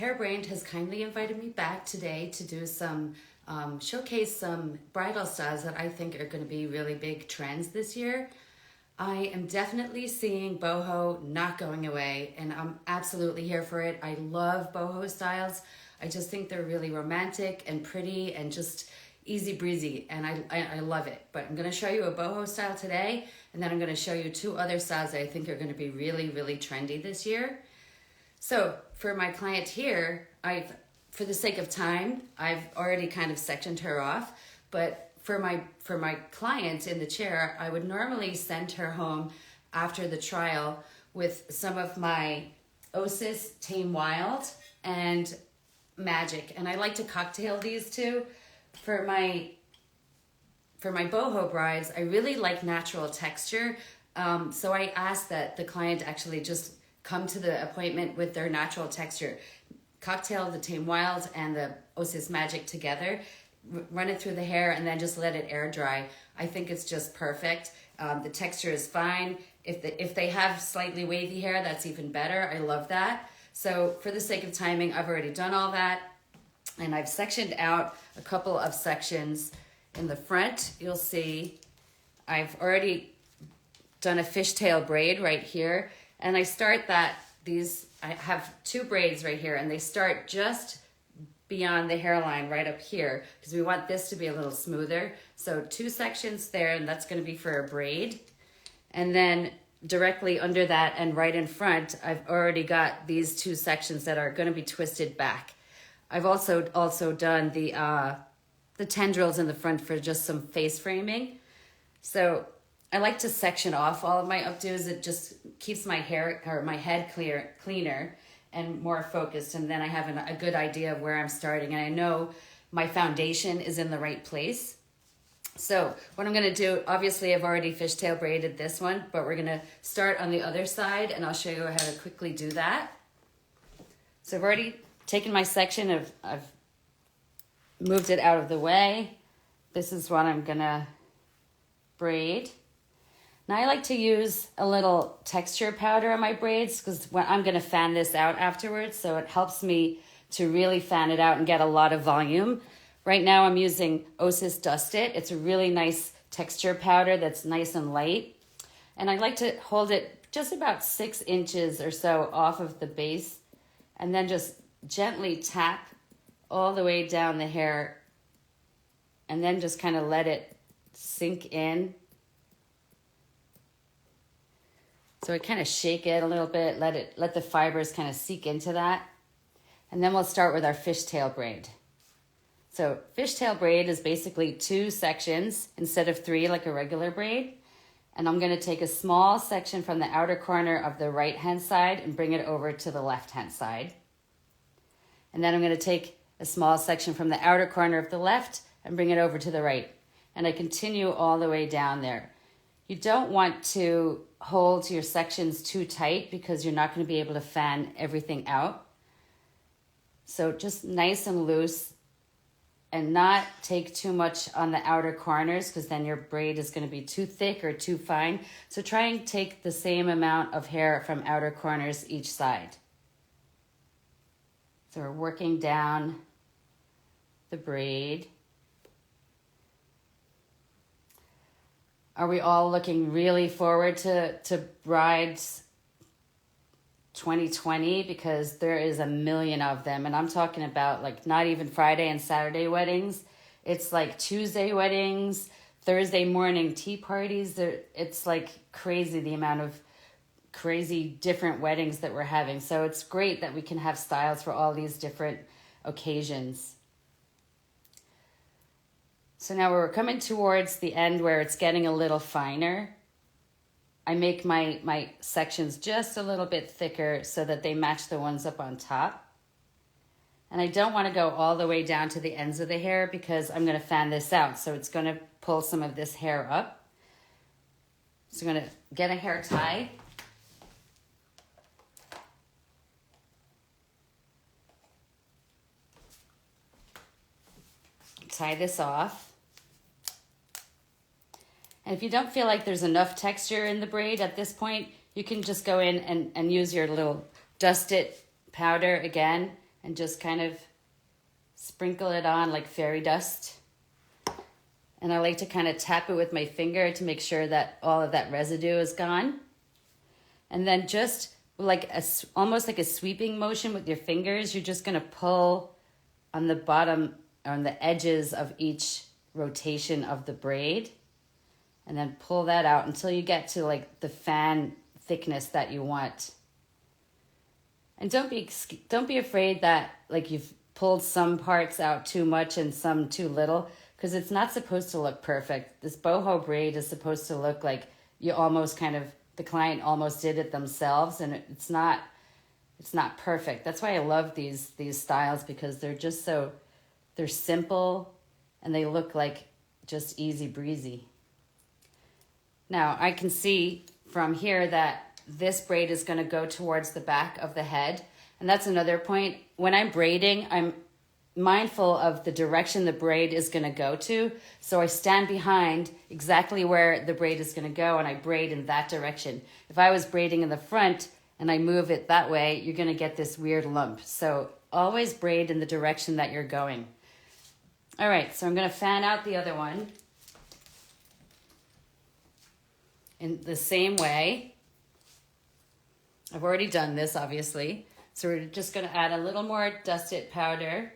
Hairbrained has kindly invited me back today to do some showcase some bridal styles that I think are going to be really big trends this year. I am definitely seeing boho not going away, and I'm absolutely here for it. I love boho styles. I just think they're really romantic and pretty and just easy breezy, and I love it. But I'm going to show you a boho style today, and then I'm going to show you two other styles that I think are going to be really, really trendy this year. So for my client here, for the sake of time, I've already kind of sectioned her off, but for my client in the chair, I would normally send her home after the trial with some of my Osis Tame Wild and Magic, and I like to cocktail these two. For my boho brides, I really like natural texture, so I ask that the client actually just come to the appointment with their natural texture. Cocktail the Tame Wild and the Osis Magic together, run it through the hair, and then just let it air dry. I think it's just perfect. The texture is fine. If they have slightly wavy hair, that's even better. I love that. So for the sake of timing, I've already done all that, and I've sectioned out a couple of sections. In the front, you'll see I've already done a fishtail braid right here, and I start I have two braids right here, and they start just beyond the hairline right up here because we want this to be a little smoother. So two sections there, and that's going to be for a braid. And then directly under that and right in front, I've already got these two sections that are going to be twisted back. I've also done the tendrils in the front for just some face framing. So I like to section off all of my updos. It just keeps my hair or my head cleaner and more focused, and then I have a good idea of where I'm starting, and I know my foundation is in the right place. So what I'm going to do, obviously I've already fishtail braided this one, but we're going to start on the other side, and I'll show you how to quickly do that. So I've already taken my section, I've moved it out of the way. This is what I'm going to braid. Now I like to use a little texture powder on my braids because I'm going to fan this out afterwards, so it helps me to really fan it out and get a lot of volume. Right now I'm using Osis Dust It. It's a really nice texture powder that's nice and light. And I like to hold it just about 6 inches or so off of the base, and then just gently tap all the way down the hair, and then just kind of let it sink in. So I kind of shake it a little bit, let the fibers kind of seep into that. And then we'll start with our fishtail braid. So fishtail braid is basically 2 sections instead of 3 like a regular braid. And I'm going to take a small section from the outer corner of the right hand side and bring it over to the left hand side. And then I'm going to take a small section from the outer corner of the left and bring it over to the right. And I continue all the way down there. You don't want to hold your sections too tight because you're not going to be able to fan everything out. So just nice and loose, and not take too much on the outer corners because then your braid is going to be too thick or too fine. So try and take the same amount of hair from outer corners each side. So we're working down the braid. Are we all looking really forward to Brides 2020? Because there is a million of them. And I'm talking about like not even Friday and Saturday weddings. It's like Tuesday weddings, Thursday morning tea parties. It's like crazy the amount of crazy different weddings that we're having. So it's great that we can have styles for all these different occasions. So now we're coming towards the end where it's getting a little finer. I make my sections just a little bit thicker so that they match the ones up on top. And I don't want to go all the way down to the ends of the hair because I'm going to fan this out. So it's going to pull some of this hair up. So I'm going to get a hair tie. Tie this off. And if you don't feel like there's enough texture in the braid at this point, you can just go in and use your little Dust It powder again and just kind of sprinkle it on like fairy dust. And I like to kind of tap it with my finger to make sure that all of that residue is gone. And then just like almost like a sweeping motion with your fingers, you're just going to pull on the bottom, on the edges of each rotation of the braid, and then pull that out until you get to like the fan thickness that you want. And don't be afraid that like you've pulled some parts out too much and some too little, because it's not supposed to look perfect. This boho braid is supposed to look like you almost kind of, the client almost did it themselves, and it's not perfect. That's why I love these styles, because they're just they're simple and they look like just easy breezy. Now I can see from here that this braid is going to go towards the back of the head. And that's another point. When I'm braiding, I'm mindful of the direction the braid is going to go to. So I stand behind exactly where the braid is going to go and I braid in that direction. If I was braiding in the front and I move it that way, you're going to get this weird lump. So always braid in the direction that you're going. All right, so I'm going to fan out the other one in the same way. I've already done this, obviously. So we're just going to add a little more dusted powder.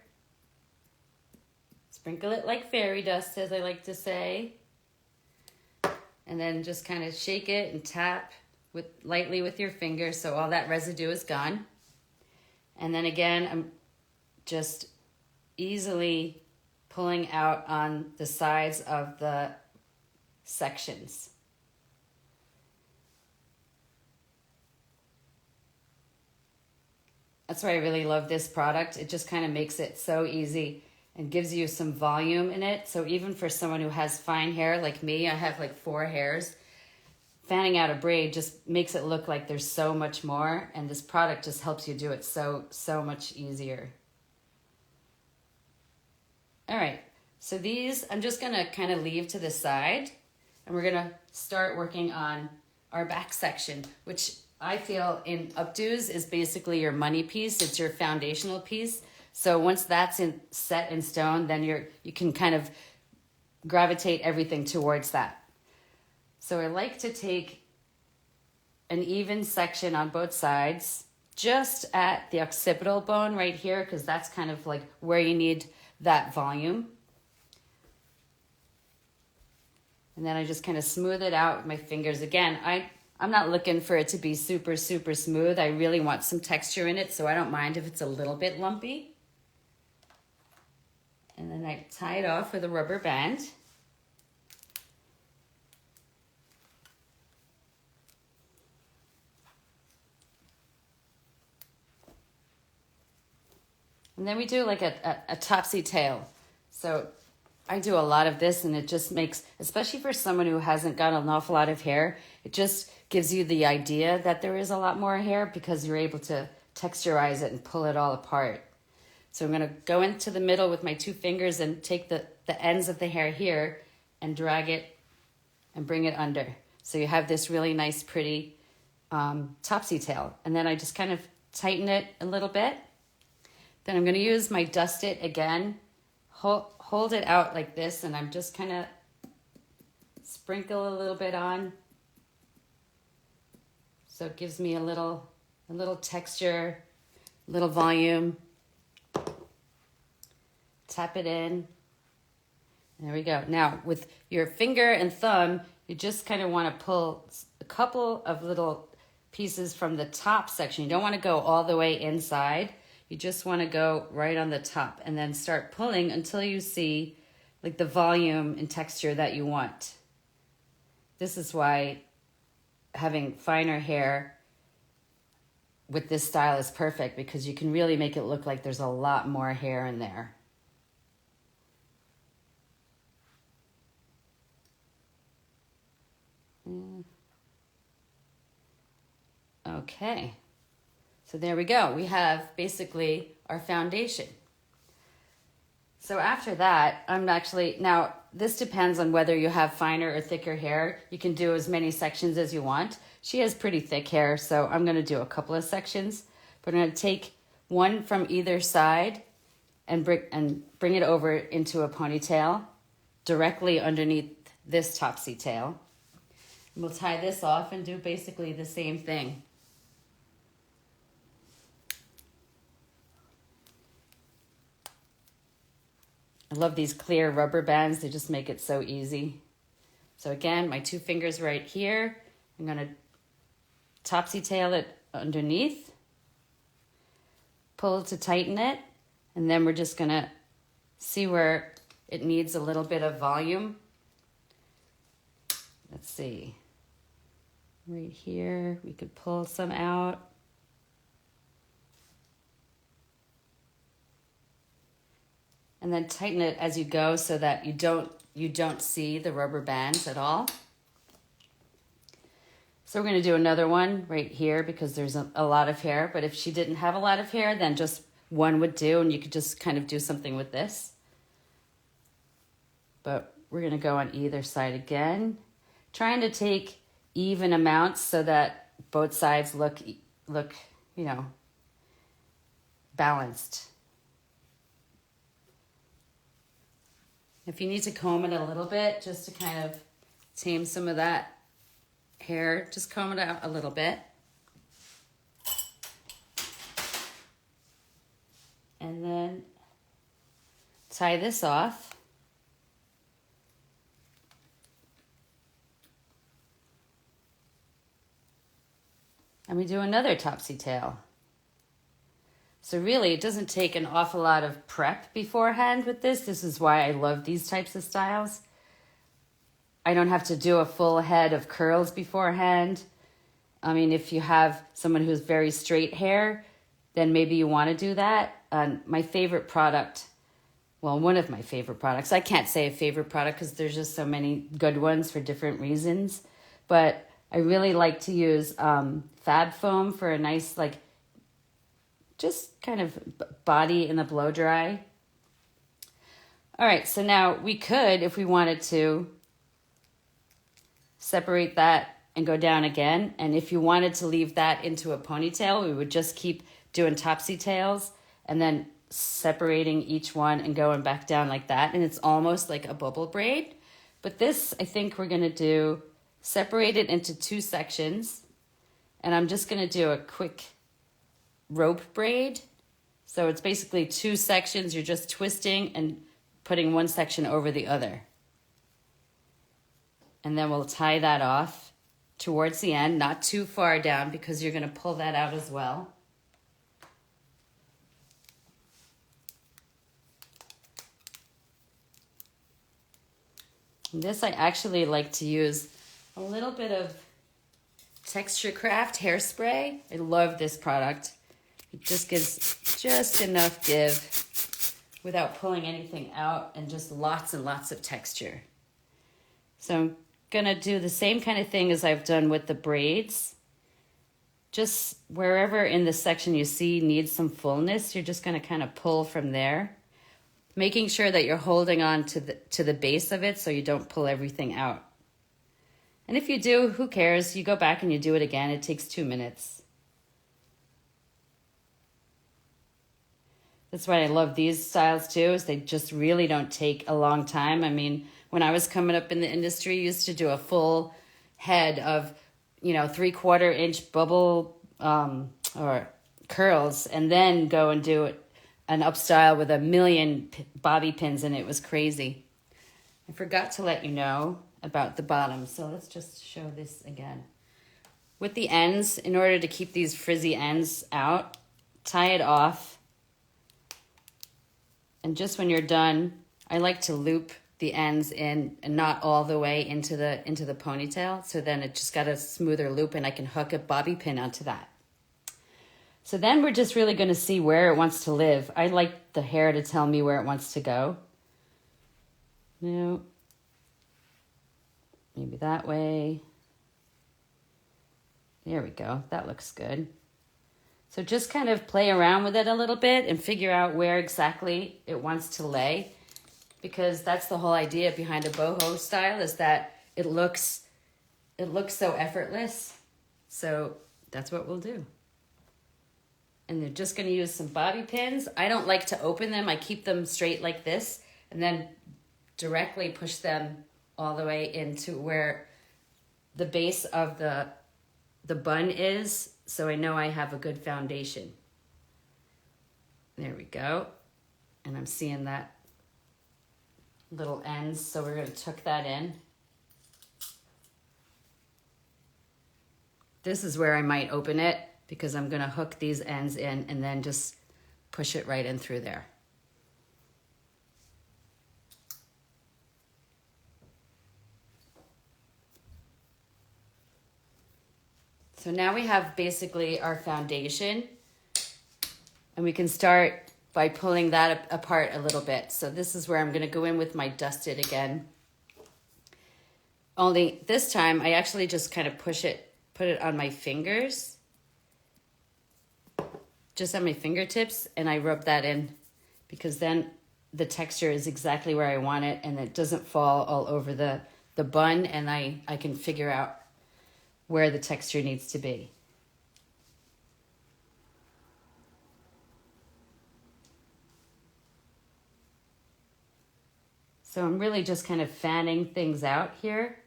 Sprinkle it like fairy dust, as I like to say. And then just kind of shake it and tap lightly with your fingers so all that residue is gone. And then again, I'm just easily pulling out on the sides of the sections. That's why I really love this product. It just kind of makes it so easy and gives you some volume in it. So even for someone who has fine hair like me, I have like 4 hairs, fanning out a braid just makes it look like there's so much more, and this product just helps you do it so much easier. All right, so these I'm just gonna kind of leave to the side, and we're gonna start working on our back section, which I feel in updos is basically your money piece. It's your foundational piece. So once that's set in stone, then you can kind of gravitate everything towards that. So I like to take an even section on both sides, just at the occipital bone right here, because that's kind of like where you need that volume. And then I just kind of smooth it out with my fingers. Again, I'm not looking for it to be super smooth. I really want some texture in it, so I don't mind if it's a little bit lumpy. And then I tie it off with a rubber band. And then we do like a topsy tail. So I do a lot of this, and it just makes, especially for someone who hasn't got an awful lot of hair, it just gives you the idea that there is a lot more hair because you're able to texturize it and pull it all apart. So I'm going to go into the middle with my 2 fingers and take the ends of the hair here and drag it and bring it under. So you have this really nice, pretty topsy tail. And then I just kind of tighten it a little bit. Then I'm going to use my Dust It again. Hold it out like this, and I'm just kind of sprinkle a little bit on. So it gives me a little texture, a little volume. Tap it in. There we go. Now with your finger and thumb, you just kind of want to pull a couple of little pieces from the top section. You don't want to go all the way inside. You just want to go right on the top and then start pulling until you see like the volume and texture that you want. This is why having finer hair with this style is perfect, because you can really make it look like there's a lot more hair in there. Okay. So there we go. We have basically our foundation. So after that, now this depends on whether you have finer or thicker hair. You can do as many sections as you want. She has pretty thick hair, so I'm going to do a couple of sections. But I'm going to take one from either side, and bring it over into a ponytail directly underneath this topsy tail. And we'll tie this off and do basically the same thing. I love these clear rubber bands. They just make it so easy. So again, my 2 fingers right here. I'm going to topsy tail it underneath, pull to tighten it, and then we're just going to see where it needs a little bit of volume. Let's see. Right here, we could pull some out. And then tighten it as you go so that you don't see the rubber bands at all. So we're going to do another one right here because there's a lot of hair. But if she didn't have a lot of hair, then just one would do, and you could just kind of do something with this. But we're going to go on either side again, trying to take even amounts so that both sides look, you know, balanced. If you need to comb it a little bit just to kind of tame some of that hair, just comb it out a little bit. And then tie this off. And we do another topsy tail. So really, it doesn't take an awful lot of prep beforehand with this. This is why I love these types of styles. I don't have to do a full head of curls beforehand. I mean, if you have someone who's very straight hair, then maybe you want to do that. My favorite product, well, one of my favorite products, I can't say a favorite product because there's just so many good ones for different reasons, but I really like to use Fab Foam for a nice, like, just kind of body in the blow dry. All right, so now we could, if we wanted to, separate that and go down again. And if you wanted to leave that into a ponytail, we would just keep doing topsy tails and then separating each one and going back down like that. And it's almost like a bubble braid. But this, I think we're gonna do, separate it into 2 sections. And I'm just gonna do a quick rope braid. So it's basically 2 sections. You're just twisting and putting one section over the other. And then we'll tie that off towards the end, not too far down because you're going to pull that out as well. And this I actually like to use a little bit of Texture Craft hairspray. I love this product. It just gives just enough give without pulling anything out and just lots and lots of texture. So I'm gonna do the same kind of thing as I've done with the braids. Just wherever in the section you see needs some fullness, you're just gonna kind of pull from there, making sure that you're holding on to the base of it so you don't pull everything out. And if you do, who cares? You go back and you do it again. It takes 2 minutes. That's why I love these styles too, is they just really don't take a long time. I mean, when I was coming up in the industry, I used to do a full head of, 3/4 inch bubble or curls, and then go and do an Upstyle with 1,000,000 bobby pins, and it was crazy. I forgot to let you know about the bottom, so let's just show this again. With the ends, in order to keep these frizzy ends out, tie it off. And just when you're done, I like to loop the ends in and not all the way into the ponytail. So then it just got a smoother loop and I can hook a bobby pin onto that. So then we're just really going to see where it wants to live. I like the hair to tell me where it wants to go. Now, maybe that way. There we go. That looks good. So just kind of play around with it a little bit and figure out where exactly it wants to lay. Because that's the whole idea behind a boho style, is that it looks so effortless. So that's what we'll do. And they're just going to use some bobby pins. I don't like to open them. I keep them straight like this and then directly push them all the way into where the base of the bun is, so I know I have a good foundation. There we go. And I'm seeing that little ends, so we're going to tuck that in. This is where I might open it because I'm going to hook these ends in and then just push it right in through there. So now we have basically our foundation, and we can start by pulling that apart a little bit. So this is where I'm going to go in with my dusted again. Only this time I actually just kind of put it on my fingers, just on my fingertips, and I rub that in because then the texture is exactly where I want it and it doesn't fall all over the bun, and I can figure out where the texture needs to be. So I'm really just kind of fanning things out here.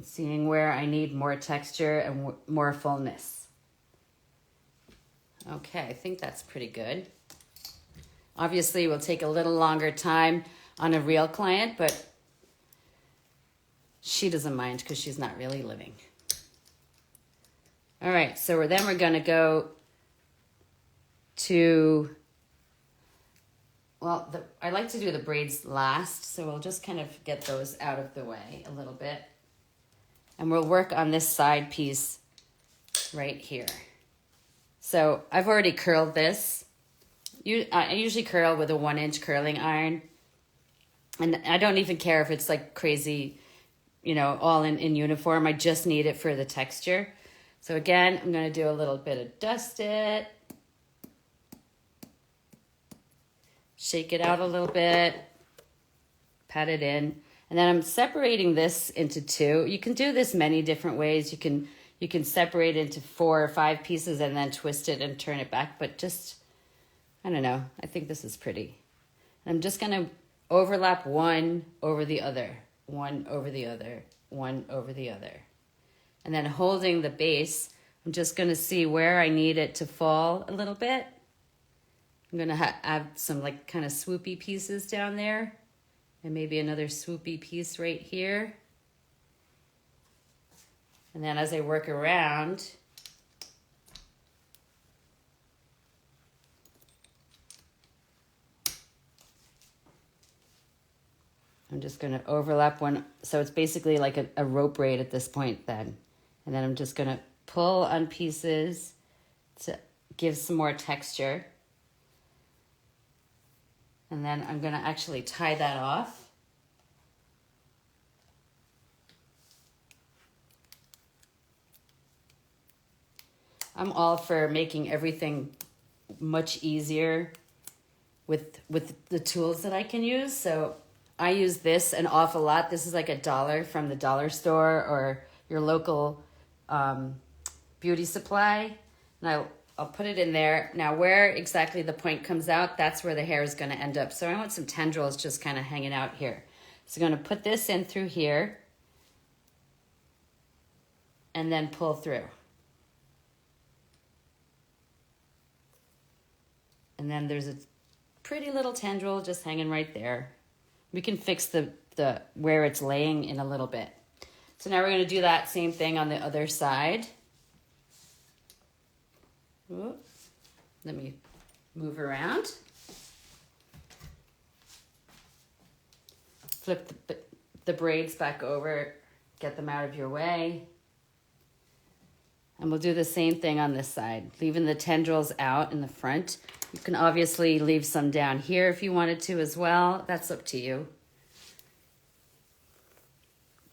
Seeing where I need more texture and more fullness. Okay, I think that's pretty good. Obviously, it will take a little longer time on a real client, but she doesn't mind because she's not really living. All right, so then we're gonna go to, well, I like to do the braids last, so we'll just kind of get those out of the way a little bit. And we'll work on this side piece right here. So I've already curled this. I usually curl with a 1-inch curling iron. And I don't even care if it's like crazy, you know, all in uniform. I just need it for the texture. So again, I'm going to do a little bit of dust it. Shake it out a little bit. Pat it in. And then I'm separating this into two. You can do this many different ways. You can separate it into 4 or 5 pieces and then twist it and turn it back. But just, I don't know. I think this is pretty. I'm just going to overlap one over the other, one over the other, one over the other. And then holding the base, I'm just going to see where I need it to fall a little bit. I'm going to add some like kind of swoopy pieces down there. And maybe another swoopy piece right here. And then as I work around, I'm just going to overlap one. So it's basically like a rope braid at this point then. And then I'm just going to pull on pieces to give some more texture. And then I'm going to actually tie that off. I'm all for making everything much easier with the tools that I can use. So I use this an awful lot. This is like $1 from the dollar store or your local beauty supply. And I'll put it in there. Now where exactly the point comes out, that's where the hair is going to end up. So I want some tendrils just kind of hanging out here. So I'm going to put this in through here and then pull through. And then there's a pretty little tendril just hanging right there. We can fix the where it's laying in a little bit. So now we're going to do that same thing on the other side. Ooh, let me move around. Flip the braids back over, get them out of your way. And we'll do the same thing on this side, leaving the tendrils out in the front. You can obviously leave some down here if you wanted to as well. That's up to you.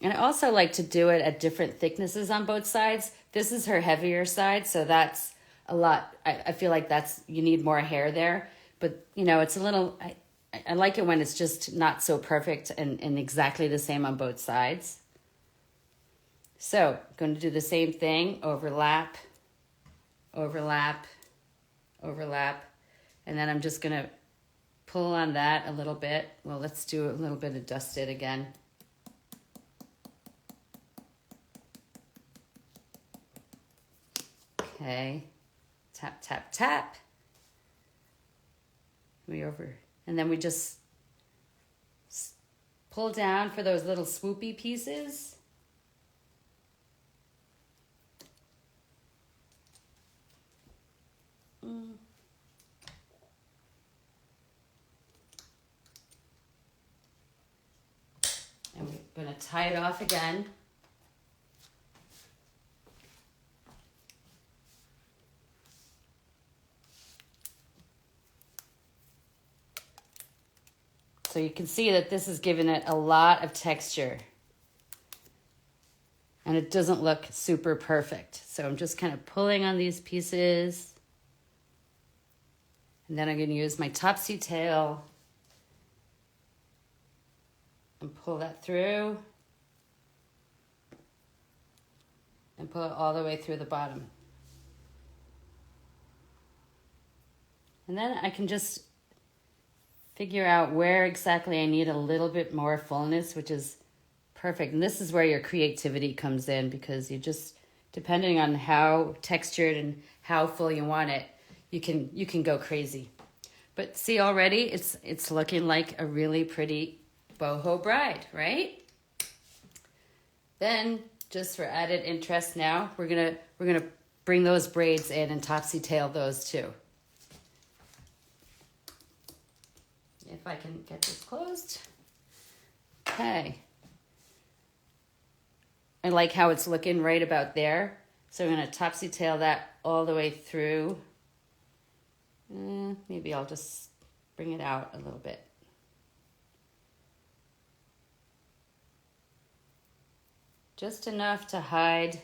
And I also like to do it at different thicknesses on both sides. This is her heavier side, so that's a lot. I feel like you need more hair there. But, you know, it's a little, I like it when it's just not so perfect and exactly the same on both sides. So I'm going to do the same thing, overlap, overlap, overlap, and then I'm just going to pull on that a little bit. Well, let's do a little bit of dusted again. Okay, tap, tap, tap. We over, and then we just pull down for those little swoopy pieces. And we're going to tie it off again. So you can see that this is giving it a lot of texture. And it doesn't look super perfect. So I'm just kind of pulling on these pieces. And then I'm going to use my topsy tail and pull that through. And pull it all the way through the bottom. And then I can just figure out where exactly I need a little bit more fullness, which is perfect. And this is where your creativity comes in, because you just, depending on how textured and how full you want it, you can go crazy. But see, already it's looking like a really pretty boho bride, right? Then, just for added interest now, we're gonna bring those braids in and topsy tail those too. If I can get this closed. Okay. I like how it's looking right about there. So I'm going to topsy tail that all the way through. Maybe I'll just bring it out a little bit. Just enough to hide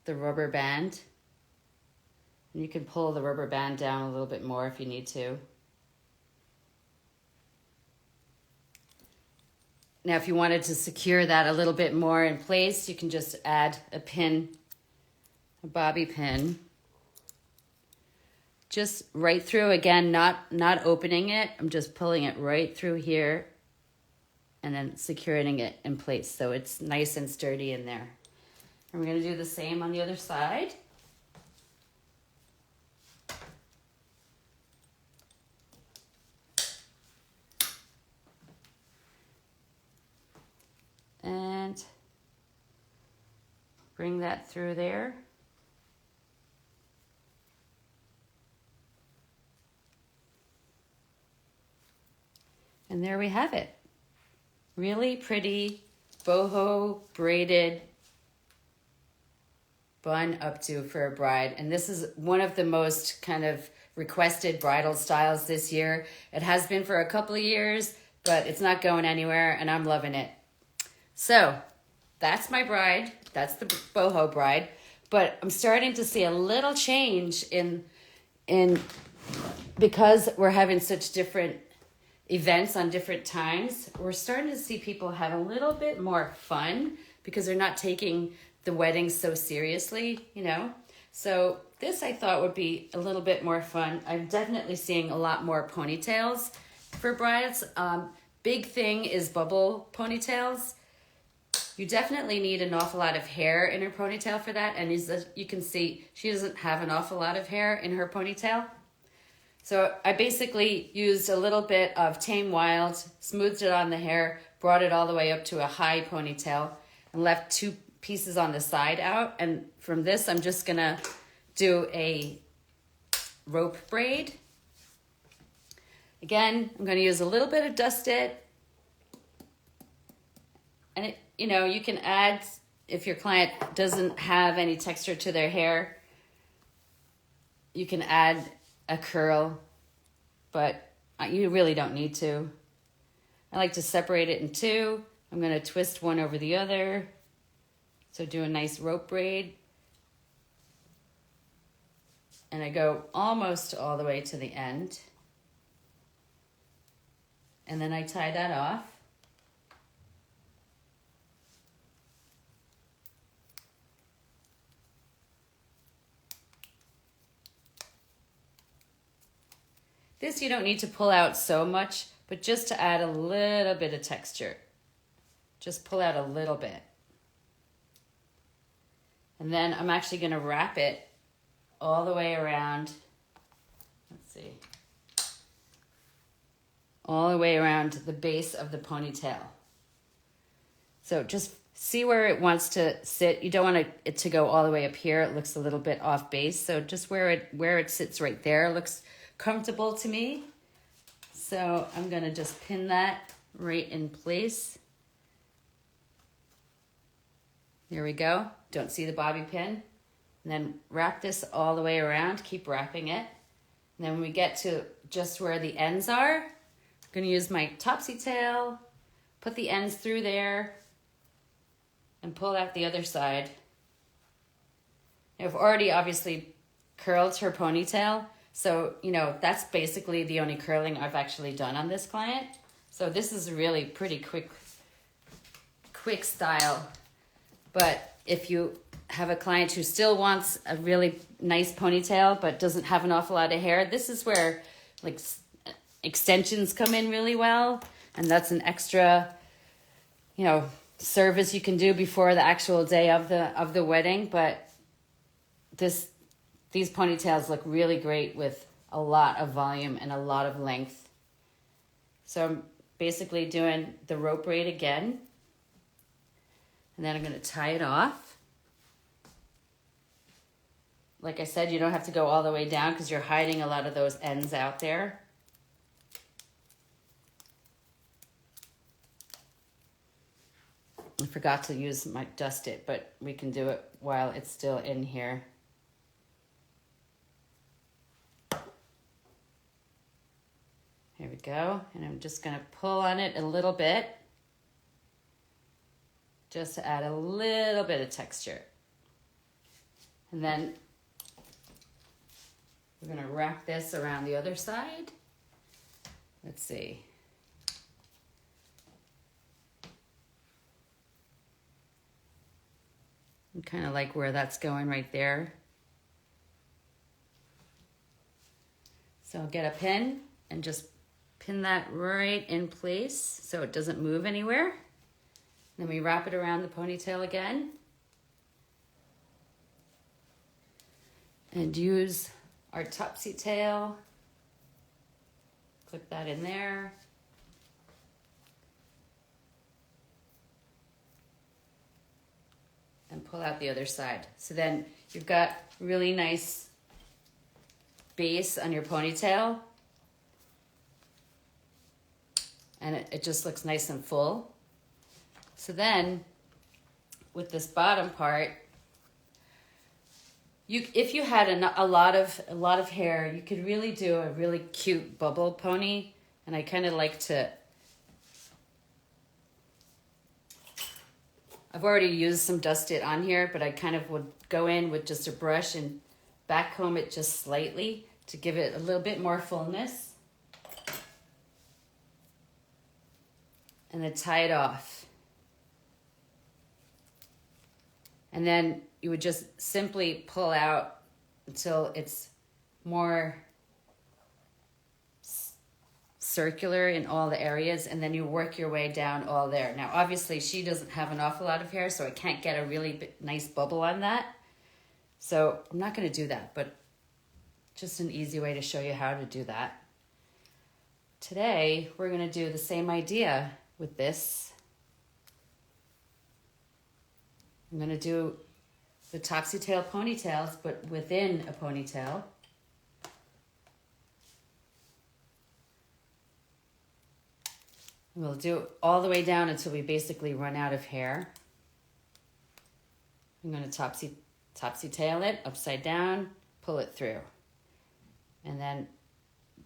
the rubber band. And you can pull the rubber band down a little bit more if you need to. Now, if you wanted to secure that a little bit more in place, you can just add a pin, a bobby pin. Just right through, again, not opening it. I'm just pulling it right through here and then securing it in place so it's nice and sturdy in there. And we're going to do the same on the other side. And bring that through there. And there we have it. Really pretty boho braided bun updo for a bride. And this is one of the most kind of requested bridal styles this year. It has been for a couple of years, but it's not going anywhere and I'm loving it. So that's my bride. That's the boho bride. But I'm starting to see a little change in because we're having such different events on different times. We're starting to see people have a little bit more fun because they're not taking the wedding so seriously, you know. So this I thought would be a little bit more fun. I'm definitely seeing a lot more ponytails for brides. Big thing is bubble ponytails. You definitely need an awful lot of hair in her ponytail for that. And as you can see, she doesn't have an awful lot of hair in her ponytail. So I basically used a little bit of Tame Wild, smoothed it on the hair, brought it all the way up to a high ponytail, and left 2 pieces on the side out. And from this, I'm just going to do a rope braid. Again, I'm going to use a little bit of dusted. And it, you know, you can add, if your client doesn't have any texture to their hair, you can add a curl, but you really don't need to. I like to separate it in 2. I'm going to twist one over the other. So do a nice rope braid. And I go almost all the way to the end. And then I tie that off. This you don't need to pull out so much, but just to add a little bit of texture. Just pull out a little bit. And then I'm actually going to wrap it all the way around. Let's see. All the way around the base of the ponytail. So just see where it wants to sit. You don't want it to go all the way up here. It looks a little bit off base. So just where it sits right there looks comfortable to me. So I'm going to just pin that right in place. There we go. Don't see the bobby pin. And then wrap this all the way around. Keep wrapping it. And then when we get to just where the ends are, I'm going to use my topsy tail, put the ends through there, and pull out the other side. I've already obviously curled her ponytail. So, you know, that's basically the only curling I've actually done on this client. So this is really pretty quick style. But if you have a client who still wants a really nice ponytail but doesn't have an awful lot of hair, this is where like extensions come in really well. And that's an extra, you know, service you can do before the actual day of the wedding. But these ponytails look really great with a lot of volume and a lot of length. So I'm basically doing the rope braid again. And then I'm going to tie it off. Like I said, you don't have to go all the way down because you're hiding a lot of those ends out there. I forgot to use my dust it, but we can do it while it's still in here. Here we go. And I'm just going to pull on it a little bit, just to add a little bit of texture. And then we're going to wrap this around the other side. Let's see. I kind of like where that's going right there. So I'll get a pin and just pin that right in place so it doesn't move anywhere. Then we wrap it around the ponytail again. And use our topsy tail. Clip that in there. And pull out the other side. So then you've got really nice base on your ponytail. And it just looks nice and full. So then with this bottom part, if you had a lot of hair, you could really do a really cute bubble pony. And I kind of like to, I've already used some Dust It on here, but I kind of would go in with just a brush and backcomb it just slightly to give it a little bit more fullness. And then tie it off. And then you would just simply pull out until it's more circular in all the areas, and then you work your way down all there. Now, obviously, she doesn't have an awful lot of hair, so I can't get a really nice bubble on that. So I'm not going to do that, but just an easy way to show you how to do that. Today, we're going to do the same idea with this. I'm going to do the topsy tail ponytails, but within a ponytail. We'll do it all the way down until we basically run out of hair. I'm going to topsy tail it upside down, pull it through. And then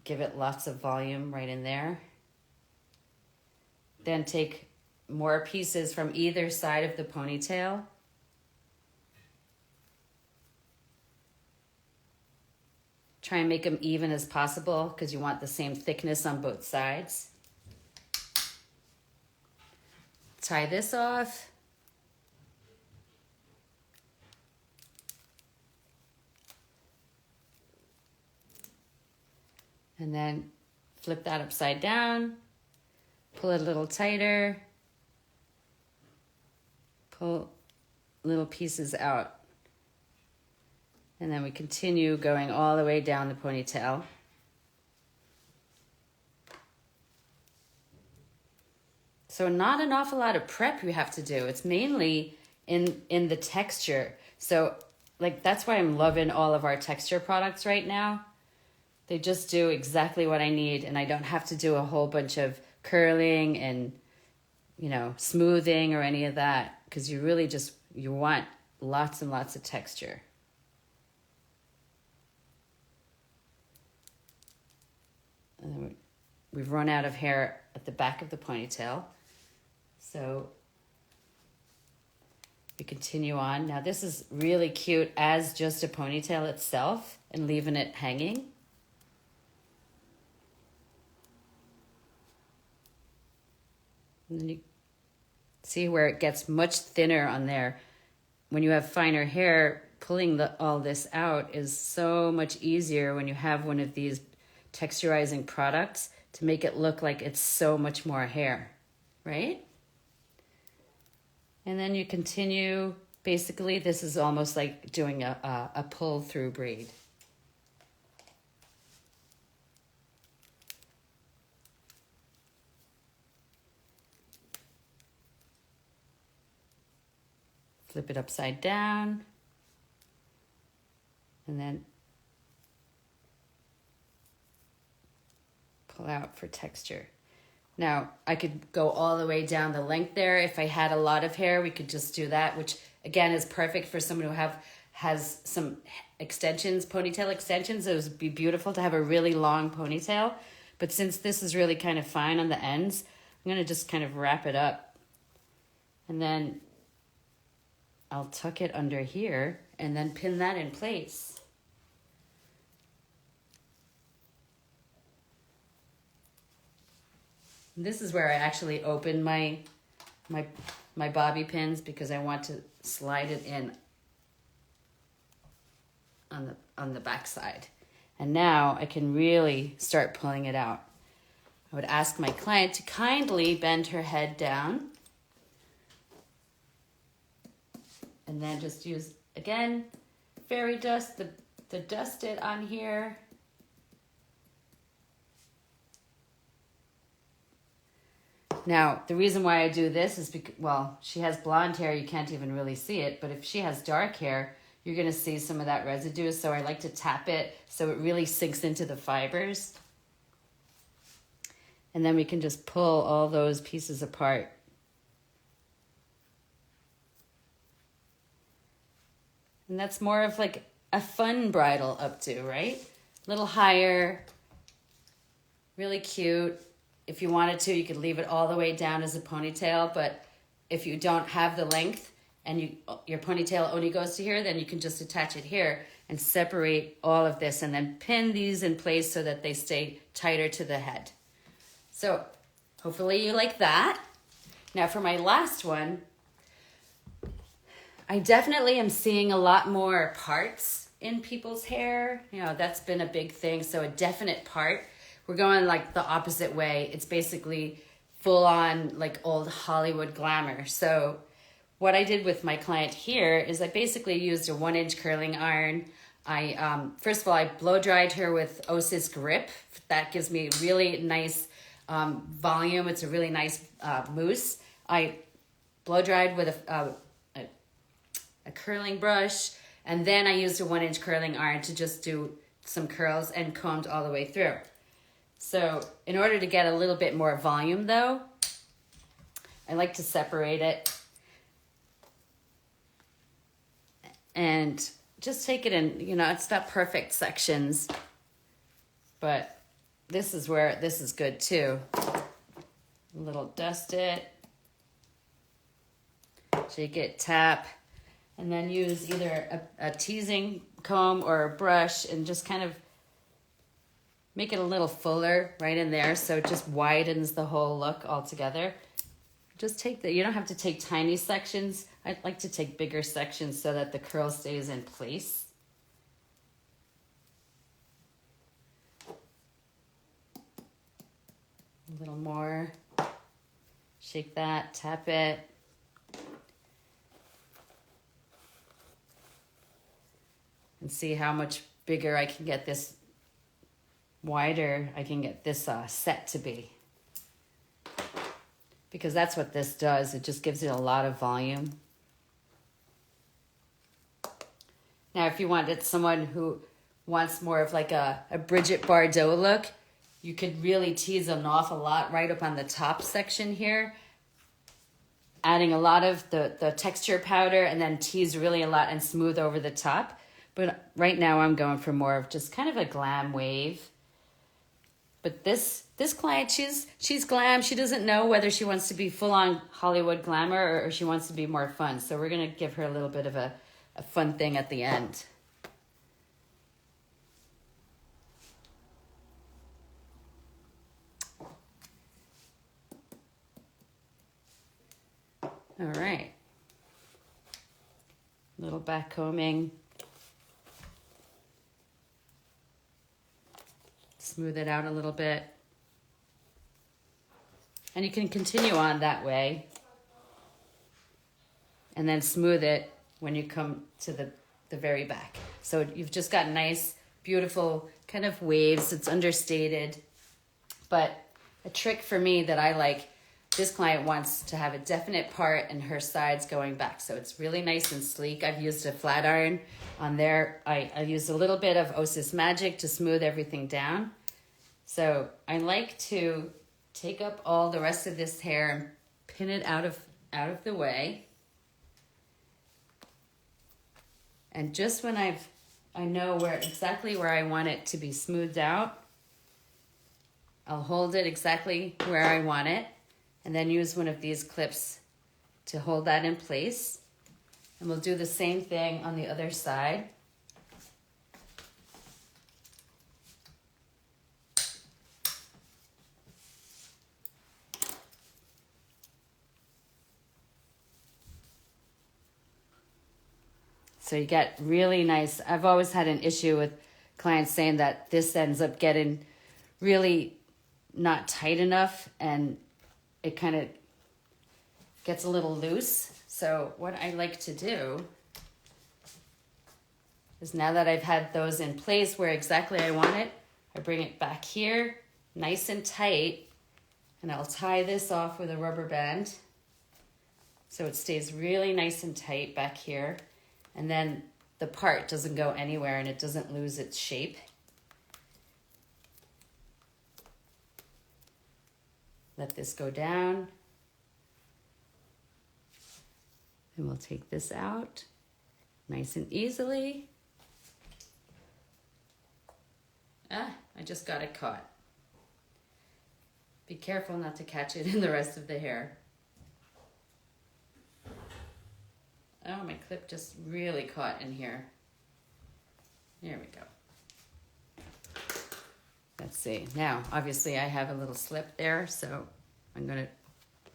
give it lots of volume right in there. Then take more pieces from either side of the ponytail. Try and make them even as possible because you want the same thickness on both sides. Tie this off. And then flip that upside down, pull it a little tighter, pull little pieces out. And then we continue going all the way down the ponytail. So not an awful lot of prep you have to do. It's mainly in the texture. So like that's why I'm loving all of our texture products right now. They just do exactly what I need, and I don't have to do a whole bunch of curling and, you know, smoothing or any of that, because you really just, you want lots and lots of texture. And then we've run out of hair at the back of the ponytail. So we continue on. Now this is really cute as just a ponytail itself and leaving it hanging. And then you see where it gets much thinner on there. When you have finer hair, pulling all this out is so much easier when you have one of these texturizing products to make it look like it's so much more hair, right? And then you continue, basically this is almost like doing a pull through braid. Flip it upside down, and then pull out for texture. Now, I could go all the way down the length there. If I had a lot of hair, we could just do that, which again is perfect for someone who has some extensions, ponytail extensions. It would be beautiful to have a really long ponytail. But since this is really kind of fine on the ends, I'm gonna just kind of wrap it up. And then I'll tuck it under here and then pin that in place. And this is where I actually open my bobby pins because I want to slide it in on the back side. And now I can really start pulling it out. I would ask my client to kindly bend her head down. And then just use, again, fairy dust, the dust it on here. Now, the reason why I do this is because, well, she has blonde hair, you can't even really see it, but if she has dark hair, you're gonna see some of that residue, so I like to tap it so it really sinks into the fibers. And then we can just pull all those pieces apart. And that's more of like a fun bridal updo, right? A little higher, really cute. If you wanted to, you could leave it all the way down as a ponytail, but if you don't have the length and your ponytail only goes to here, then you can just attach it here and separate all of this and then pin these in place so that they stay tighter to the head. So hopefully you like that. Now for my last one, I definitely am seeing a lot more parts in people's hair. You know, that's been a big thing. So a definite part. We're going like the opposite way. It's basically full on like old Hollywood glamour. So what I did with my client here is I basically used a 1-inch curling iron. I first of all, I blow dried her with Osis Grip. That gives me really nice volume. It's a really nice mousse. I blow dried with a curling brush, and then I used a 1-inch curling iron to just do some curls and combed all the way through. So in order to get a little bit more volume though, I like to separate it and just take it in, you know, it's not perfect sections, but this is where this is good too. A little dust it, shake it, tap, and then use either a teasing comb or a brush and just kind of make it a little fuller right in there so it just widens the whole look altogether. Just take you don't have to take tiny sections. I like to take bigger sections so that the curl stays in place. more. Shake that, tap it. And see how much bigger I can get this, wider I can get this set to be. Because that's what this does. It just gives it a lot of volume. Now, if you wanted someone who wants more of like a Bridget Bardot look, you could really tease them off a lot right up on the top section here. Adding a lot of the texture powder and then tease really a lot and smooth over the top. But right now I'm going for more of just kind of a glam wave. But this client, she's glam. She doesn't know whether she wants to be full-on Hollywood glamour or she wants to be more fun. So we're going to give her a little bit of a fun thing at the end. All right. Little back combing. Smooth it out a little bit. And you can continue on that way. And then smooth it when you come to the very back. So you've just got nice, beautiful kind of waves. It's understated. But a trick for me that I like, this client wants to have a definite part and her sides going back. So it's really nice and sleek. I've used a flat iron on there. I used a little bit of Osis Magic to smooth everything down. So I like to take up all the rest of this hair and pin it out of the way. And just when I know exactly where I want it to be smoothed out, I'll hold it exactly where I want it and then use one of these clips to hold that in place. And we'll do the same thing on the other side. So you get really nice. I've always had an issue with clients saying that this ends up getting really not tight enough and it kind of gets a little loose. So what I like to do is now that I've had those in place where exactly I want it, I bring it back here, nice and tight, and I'll tie this off with a rubber band so it stays really nice and tight back here. And then the part doesn't go anywhere and it doesn't lose its shape. Let this go down. And we'll take this out nice and easily. I just got it caught. Be careful not to catch it in the rest of the hair. Oh, my clip just really caught in here. There we go. Let's see. Now, obviously, I have a little slip there, so I'm going to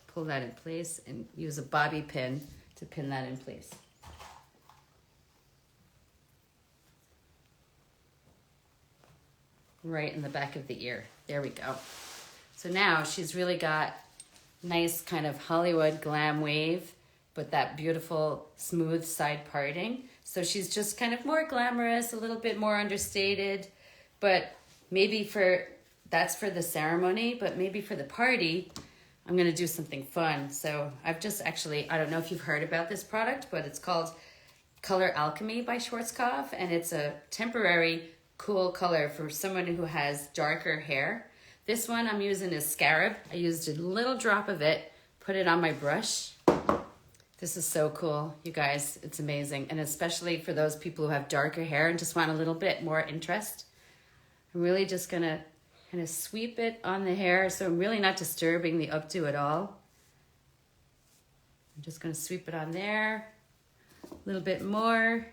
pull that in place and use a bobby pin to pin that in place. Right in the back of the ear. There we go. So now she's really got nice kind of Hollywood glam wave, but that beautiful smooth side parting. So she's just kind of more glamorous, a little bit more understated, but maybe that's for the ceremony, but maybe for the party, I'm gonna do something fun. So I've just actually, I don't know if you've heard about this product, but it's called Color Alchemy by Schwarzkopf, and it's a temporary cool color for someone who has darker hair. This one I'm using is Scarab. I used a little drop of it, put it on my brush. This is so cool, you guys. It's amazing. And especially for those people who have darker hair and just want a little bit more interest. I'm really just gonna kind of sweep it on the hair. So I'm really not disturbing the updo at all. I'm just gonna sweep it on there. A little bit more.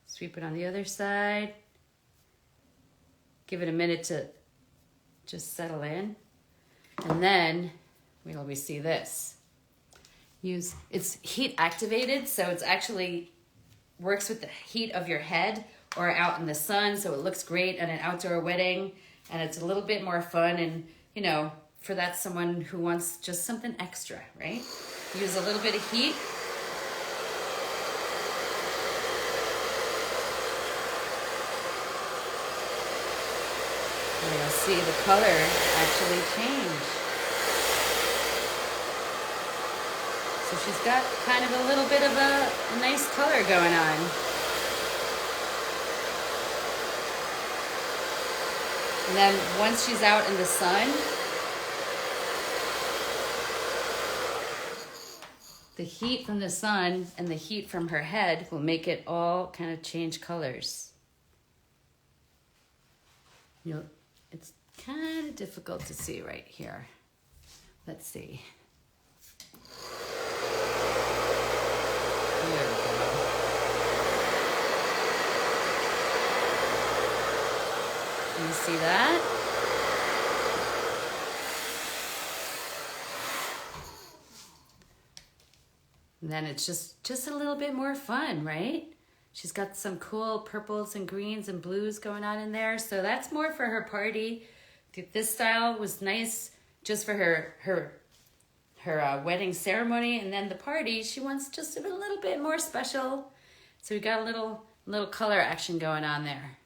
Sweep it on the other side. Give it a minute to just settle in. And then, wait till we see this. It's heat activated, so it's actually works with the heat of your head or out in the sun, so it looks great at an outdoor wedding, and it's a little bit more fun, and you know, for that someone who wants just something extra, right? Use a little bit of heat. And you'll see the color actually change. So she's got kind of a little bit of a nice color going on. And then once she's out in the sun, the heat from the sun and the heat from her head will make it all kind of change colors. It's kind of difficult to see right here. Let's see. There we go. You see that? And then it's just a little bit more fun, right? She's got some cool purples and greens and blues going on in there. So that's more for her party. This style was nice just for her wedding ceremony, and then the party, she wants just a little bit more special. So we got a little color action going on there.